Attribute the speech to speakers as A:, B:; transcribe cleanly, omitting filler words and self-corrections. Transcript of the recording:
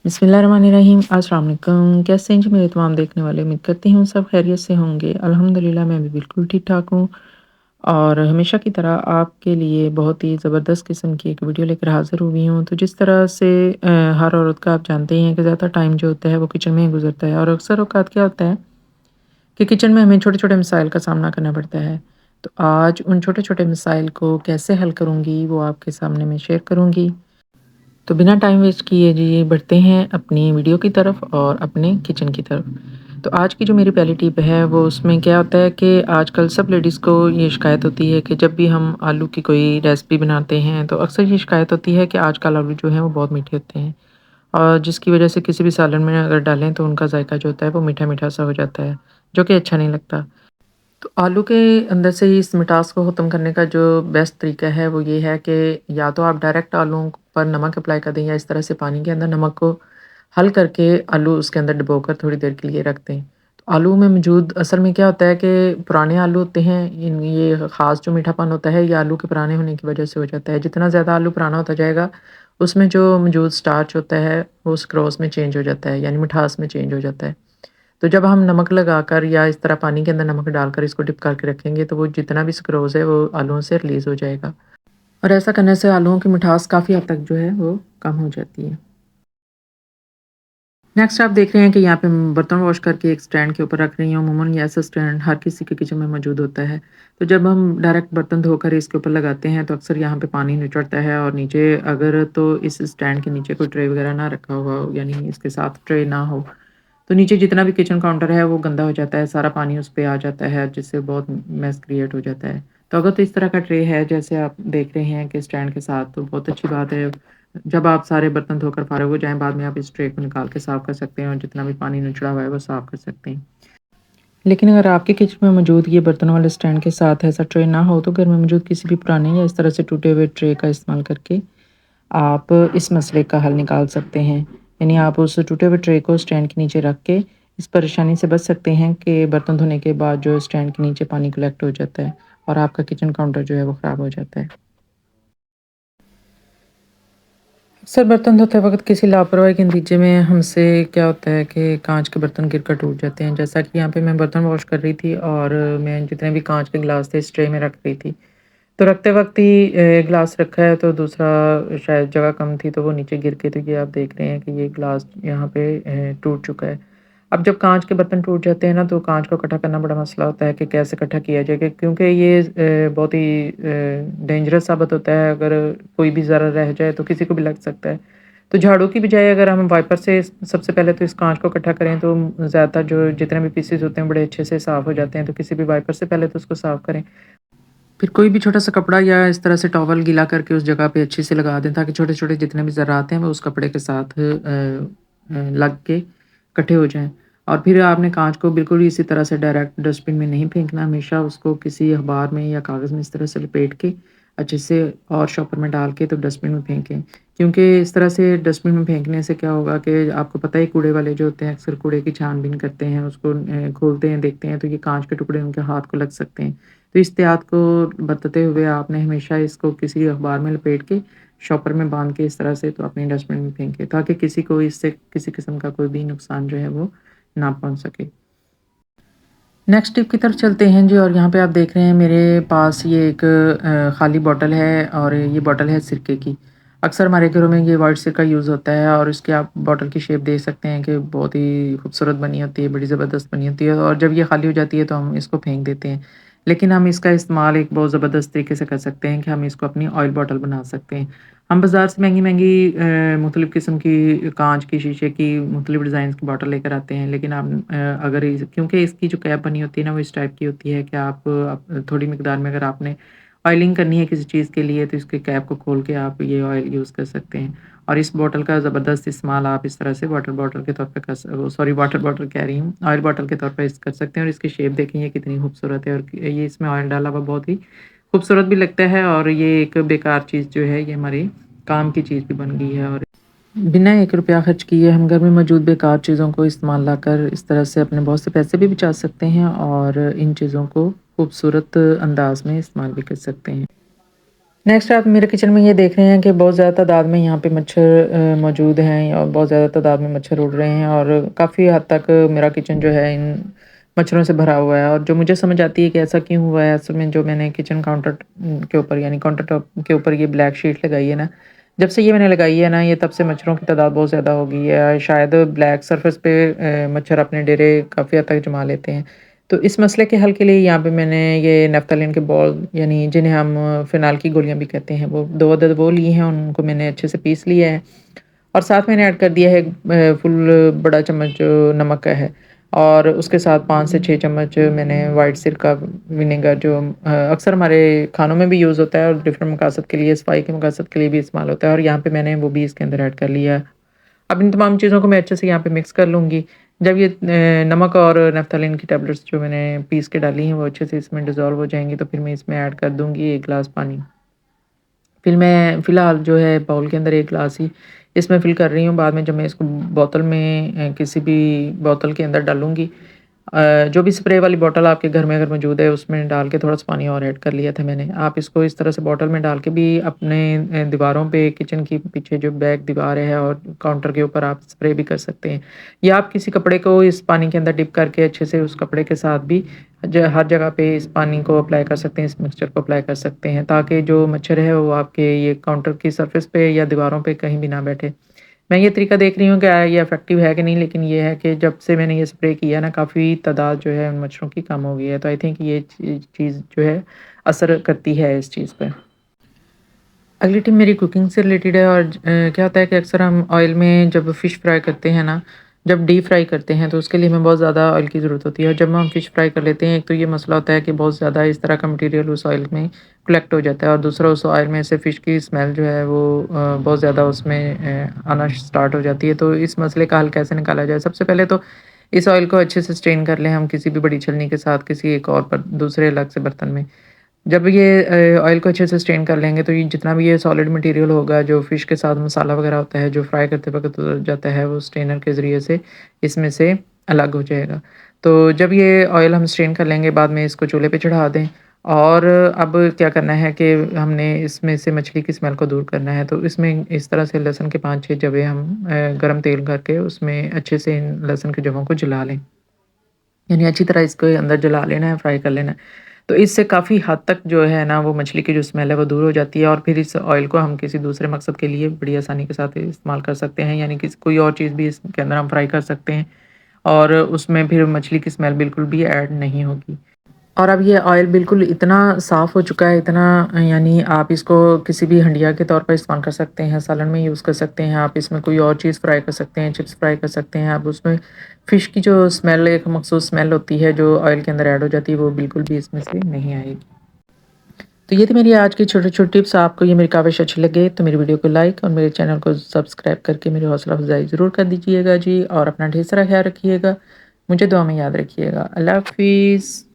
A: बिस्मिल्लाहिर्रहमानिर्रहीम। अस्सलाम वालेकुम। कैसे हैं जी मेरे तमाम देखने वाले? उम्मीद करती हूँ सब खैरियत से होंगे। अल्हम्दुलिल्लाह मैं भी बिल्कुल ठीक-ठाक हूँ और हमेशा की तरह आपके लिए बहुत ही ज़बरदस्त किस्म की एक वीडियो लेकर हाज़िर हुई हूँ। तो जिस तरह से हर औरत का आप जानते ही हैं कि ज़्यादा टाइम जो होता है वो किचन में ही गुज़रता है और अक्सर औक़ात क्या होता है कि किचन में हमें छोटे-छोटे मसाइल का सामना करना पड़ता है। तो आज उन छोटे-छोटे मसाइल को कैसे हल करूँगी वो आपके सामने मैं शेयर करूँगी। तो बिना टाइम वेस्ट किए जी बढ़ते हैं अपनी वीडियो की तरफ और अपने किचन की तरफ। तो आज की जो मेरी पहली टिप है वो उसमें क्या होता है कि आजकल सब लेडीज़ को ये शिकायत होती है कि जब भी हम आलू की कोई रेसिपी बनाते हैं तो अक्सर ये शिकायत होती है कि आजकल आलू जो हैं वो बहुत मीठे होते हैं और जिसकी वज़ह से किसी भी सालन में अगर डालें तो उनका जायका जो होता है वो मीठा-मीठा सा हो जाता है, जो कि अच्छा नहीं लगता। तो आलू के अंदर से ही इस मिठास को ख़त्म करने का जो बेस्ट तरीका है वो ये है कि या तो आप डायरेक्ट आलूओं पर नमक अप्लाई कर दें या इस तरह से पानी के अंदर नमक को हल करके आलू उसके अंदर डुबोकर थोड़ी देर के लिए रख दें। तो आलू में मौजूद असल में क्या होता है कि पुराने आलू होते हैं इन ये ख़ास जो मीठापन होता है ये आलू के पुराने होने की वज़ह से हो जाता है। जितना ज़्यादा आलू पुराना होता जाएगा उसमें जो मौजूद स्टार्च होता है वो सुक्रोज़ में चेंज हो जाता है यानी मिठास में चेंज हो जाता है। तो जब हम नमक लगाकर या इस तरह पानी के अंदर नमक डालकर इसको डिप करके रखेंगे तो वो जितना भी सुक्रोज़ है वो आलूओं से रिलीज़ हो जाएगा और ऐसा करने से आलूओं की मिठास काफ़ी हद तक जो है वो कम हो जाती है। नेक्स्ट आप देख रहे हैं कि यहाँ पे मैं बर्तन वॉश करके एक स्टैंड के ऊपर रख रही हूँ। अमूमन ये ऐसा स्टैंड हर किसी के किचन में मौजूद होता है। तो जब हम डायरेक्ट बर्तन धोकर इसके ऊपर लगाते हैं तो अक्सर यहाँ पे पानी निचड़ता है और नीचे अगर तो इस स्टैंड के नीचे कोई ट्रे वगैरह ना रखा हुआ हो यानी इसके साथ ट्रे ना हो तो नीचे जितना भी किचन काउंटर है वो गंदा हो जाता है, सारा पानी उस पे आ जाता है जिससे बहुत मेस क्रिएट हो जाता है। तो अगर तो इस तरह का ट्रे है जैसे आप देख रहे हैं कि स्टैंड के साथ तो बहुत अच्छी बात है। जब आप सारे बर्तन धोकर फारिग हो जाएँ बाद में आप इस ट्रे को निकाल के साफ़ कर सकते हैं और जितना भी पानी निचड़ा हुआ है वो साफ़ कर सकते हैं। लेकिन अगर आपके किचन में मौजूद ये बर्तनों वाले स्टैंड के साथ ऐसा ट्रे ना हो तो घर में मौजूद किसी भी पुराने या इस तरह से टूटे हुए ट्रे का इस्तेमाल करके आप इस मसले का हल निकाल सकते हैं। यानी आप उस टूटे हुए ट्रे को स्टैंड के नीचे रख के इस परेशानी से बच सकते हैं कि बर्तन धोने के बाद जो स्टैंड के नीचे पानी कलेक्ट हो जाता है और आपका किचन काउंटर जो है वो ख़राब हो जाता है। अक्सर बर्तन धोते वक़्त किसी लापरवाही के नतीजे में हमसे क्या होता है कि काँच के बर्तन गिरकर टूट जाते हैं। जैसा कि यहाँ पे मैं बर्तन वॉश कर रही थी और मैं जितने भी काँच के गिलास थे इस ट्रे में रख रही थी। तो रखते वक़्त ही ग्लास रखा है तो दूसरा शायद जगह कम थी तो वो नीचे गिर के तो ये आप देख रहे हैं कि ये ग्लास यहाँ पे टूट चुका है। अब जब काँच के बर्तन टूट जाते हैं ना तो काँच को इकट्ठा करना बड़ा मसला होता है कि कैसे इकट्ठा किया जाए क्योंकि ये बहुत ही डेंजरस साबित होता है अगर कोई भी ज़रा रह जाए तो किसी को भी लग सकता है। तो झाड़ू की बजाय अगर हम वाइपर से सबसे पहले तो इस काँच को इकट्ठा करें तो ज़्यादातर जो जितने भी पीसेस होते हैं बड़े अच्छे से साफ़ हो जाते हैं। तो किसी भी वाइपर से पहले तो उसको साफ़ करें। फिर कोई भी छोटा-सा कपड़ा या इस तरह से टॉवल गीला करके उस जगह पे अच्छे से लगा दें ताकि छोटे-छोटे जितने भी ज़रात हैं वो उस कपड़े के साथ लग के इकट्ठे हो जाएँ। और फिर आपने काँच को बिल्कुल ही इसी तरह से डायरेक्ट डस्टबिन में नहीं फेंकना, हमेशा उसको किसी अखबार में या कागज़ में इस तरह से लपेट के अच्छे से और शॉपर में डाल के तो डस्टबिन में फेंकें। क्योंकि इस तरह से डस्टबिन में फेंकने से क्या होगा कि आपको पता है कूड़े वाले जो होते हैं अक्सर कूड़े की छान-बीन करते हैं, उसको खोलते हैं, देखते हैं तो ये काँच के टुकड़े उनके हाथ को लग सकते हैं। तो इस एहतियात को बरतते हुए आपने हमेशा इसको किसी अखबार में लपेट के शॉपर में बांध के इस तरह से तो अपने डस्टबिन में फेंकें ताकि किसी को इससे किसी किस्म का कोई भी नुकसान जो है वो ना पहुंच सके। नेक्स्ट टिप की तरफ चलते हैं जी और यहाँ पे आप देख रहे हैं मेरे पास ये एक खाली बॉटल है और ये बॉटल है सिरके की। अक्सर हमारे घरों में ये वाइट सिरका यूज़ होता है और इसकी आप बॉटल की शेप देख सकते हैं कि बहुत ही खूबसूरत बनी होती है, बड़ी ज़बरदस्त बनी होती है और जब ये खाली हो जाती है तो हम इसको फेंक देते हैं। लेकिन हम इसका इस्तेमाल एक बहुत ज़बरदस्त तरीके से कर सकते हैं कि हम इसको अपनी ऑयल बॉटल बना सकते हैं। हम बाज़ार से महँगी-महँगी मुख्तलिफ़ किस्म की काँच की, शीशे की मुख्तलिफ़ डिज़ाइन्स की बॉटल लेकर आते हैं। लेकिन आप अगर इस क्योंकि इसकी जो कैप बनी होती है ना वो इस टाइप की होती है कि आप थोड़ी मिकदार में अगर आपने ऑयलिंग करनी है किसी चीज़ के लिए तो इसके कैप को खोल के आप ये ऑयल यूज़ कर सकते हैं। और इस बॉटल का ज़बरदस्त इस्तेमाल आप इस तरह से वाटर बॉटल के तौर पे कर स वो सॉरी वाटर बॉटल कह रही हूँ, ऑयल बॉटल के तौर पे इस कर सकते हैं और इसकी शेप देखें ये कितनी खूबसूरत है और ये इसमें ऑयल डाला हुआ बहुत ही खूबसूरत भी लगता है और ये एक बेकार चीज़ जो है ये हमारी काम की चीज़ भी बन गई है और बिना ₹1 खर्च किए हम घर में मौजूद बेकार चीज़ों को इस्तेमाल लाकर इस तरह से अपने बहुत से पैसे भी बचा सकते हैं और इन चीज़ों को खूबसूरत अंदाज में इस्तेमाल भी कर सकते हैं। नेक्स्ट आप मेरे किचन में ये देख रहे हैं कि बहुत ज़्यादा तादाद में यहाँ पे मच्छर मौजूद हैं और बहुत ज़्यादा तादाद में मच्छर उड़ रहे हैं और काफ़ी हद तक मेरा किचन जो है इन मच्छरों से भरा हुआ है और जो मुझे समझ आती है कि ऐसा क्यों हुआ है असल में जो मैंने किचन काउंटर के ऊपर यानी काउंटर टॉप के ऊपर ये ब्लैक शीट लगाई है ना, जब से ये मैंने लगाई है ना ये तब से मच्छरों की तादाद बहुत ज़्यादा हो गई है। शायद ब्लैक सरफेस पे मच्छर अपने डेरे काफ़ी हद तक जमा लेते हैं। तो इस मसले के हल के लिए यहाँ पे मैंने ये नेफ्तालीन के बॉल यानी जिन्हें हम फ़िनाइल की गोलियाँ भी कहते हैं, वो 2 अदद वो लिए हैं, उनको मैंने अच्छे से पीस लिया है और साथ मैंने ऐड कर दिया है फुल बड़ा चम्मच जो नमक का है और उसके साथ 5 से 6 चम्मच मैंने व्हाइट सिरका विनेगर जो अक्सर हमारे खानों में भी यूज़ होता है और डिफ़रेंट मकासद के लिए, सफाई के मकासद के लिए भी इस्तेमाल होता है और यहाँ पे मैंने वो भी इसके अंदर ऐड कर लिया है। अब इन तमाम चीज़ों को मैं अच्छे से यहाँ पे मिक्स कर लूँगी। जब ये नमक और नफ्तालीन की टैबलेट्स जो मैंने पीस के डाली हैं, वो अच्छे से इसमें डिज़ॉल्व हो जाएँगी, तो फिर मैं इसमें ऐड कर दूँगी 1 ग्लास पानी। फिर मैं फ़िलहाल जो है बाउल के अंदर 1 ग्लास ही इसमें फ़िल कर रही हूँ, बाद में जब मैं इसको बोतल में किसी भी बोतल के अंदर डालूँगी जो भी स्प्रे वाली बॉटल आपके घर में अगर मौजूद है, उसमें डाल के थोड़ा-सा पानी और ऐड कर लिया था मैंने। आप इसको इस तरह से बॉटल में डाल के भी अपने दीवारों पे किचन की पीछे जो बैक दीवार है और काउंटर के ऊपर आप स्प्रे भी कर सकते हैं। या आप किसी कपड़े को इस पानी के अंदर डिप करके अच्छे से उस कपड़े के साथ भी हर जगह पे इस पानी को अप्लाई कर सकते हैं, इस मिक्सचर को अप्लाई कर सकते हैं, ताकि जो मच्छर है वो आपके ये काउंटर की सरफेस पे या दीवारों पे कहीं भी ना बैठे। मैं ये तरीका देख रही हूँ क्या ये इफ़ेक्टिव है कि नहीं, लेकिन ये है कि जब से मैंने ये स्प्रे किया ना काफ़ी तादाद जो है उन मच्छरों की कम हो गई है। तो आई थिंक ये चीज़ जो है असर करती है इस चीज़ पे। अगली टिप मेरी कुकिंग से रिलेटेड है और क्या होता है कि अक्सर हम ऑयल में जब फ़िश फ्राई करते हैं ना, जब डीप फ्राई करते हैं तो उसके लिए हमें बहुत ज़्यादा ऑयल की ज़रूरत होती है और जब हम फ़िश फ्राई कर लेते हैं, एक तो ये मसला होता है कि बहुत ज़्यादा इस तरह का मटीरियल उस ऑयल में कलेक्ट हो जाता है और दूसरा उस ऑयल में से फ़िश की स्मेल जो है वो बहुत ज़्यादा उसमें आना स्टार्ट हो जाती है। तो इस मसले का हल कैसे निकाला जाए? सबसे पहले तो इस ऑयल को अच्छे से स्ट्रेन कर लें हम किसी भी बड़ी छलनी के साथ किसी एक और पर दूसरे अलग से बर्तन में। जब ये ऑयल को अच्छे से स्ट्रेन कर लेंगे तो ये जितना भी ये सॉलिड मटेरियल होगा जो फ़िश के साथ मसाला वगैरह होता है जो फ्राई करते वक़्त उतर जाता है वो स्ट्रेनर के ज़रिए से इसमें से अलग हो जाएगा। तो जब ये ऑयल हम स्ट्रेन कर लेंगे बाद में इसको चूल्हे पे चढ़ा दें और अब क्या करना है कि हमने इसमें से मछली की स्मेल को दूर करना है। तो इसमें इस तरह से लहसुन के 5-6 जवे हम गरम तेल करके उसमें अच्छे से इन लहसुन के जवों को जला लें। यानी अच्छी तरह इसको अंदर जला लेना है, फ्राई कर लेना है। तो इससे काफ़ी हद तक जो है ना वो मछली की जो स्मेल है वो दूर हो जाती है और फिर इस ऑयल को हम किसी दूसरे मकसद के लिए बड़ी आसानी के साथ इस्तेमाल कर सकते हैं। यानी किसी कोई और चीज़ भी इसके अंदर हम फ्राई कर सकते हैं और उसमें फिर मछली की स्मेल बिल्कुल भी ऐड नहीं होगी। और अब ये ऑयल बिल्कुल इतना साफ़ हो चुका है, इतना यानी आप इसको किसी भी हंडिया के तौर पर इस्तेमाल कर सकते हैं, सालन में यूज़ कर सकते हैं, आप इसमें कोई और चीज़ फ्राई कर सकते हैं, चिप्स फ्राई कर सकते हैं। आप उसमें फ़िश की जो स्मेल एक मख़सूस स्मेल होती है, जो ऑयल के अंदर ऐड हो जाती है, वो बिल्कुल भी इसमें से नहीं आएगी। तो ये थी मेरी आज की छोटी-छोटी टिप्स। आपको ये मेरी काविश अच्छी लगे तो मेरी वीडियो को लाइक और मेरे चैनल को सब्सक्राइब करके मेरी हौसला अफ़ज़ाई ज़रूर कर दीजिएगा जी और अपना ढेर सारा ख़्याल रखिएगा। मुझे दुआ में याद रखिएगा। अल्लाह हाफ़िज़।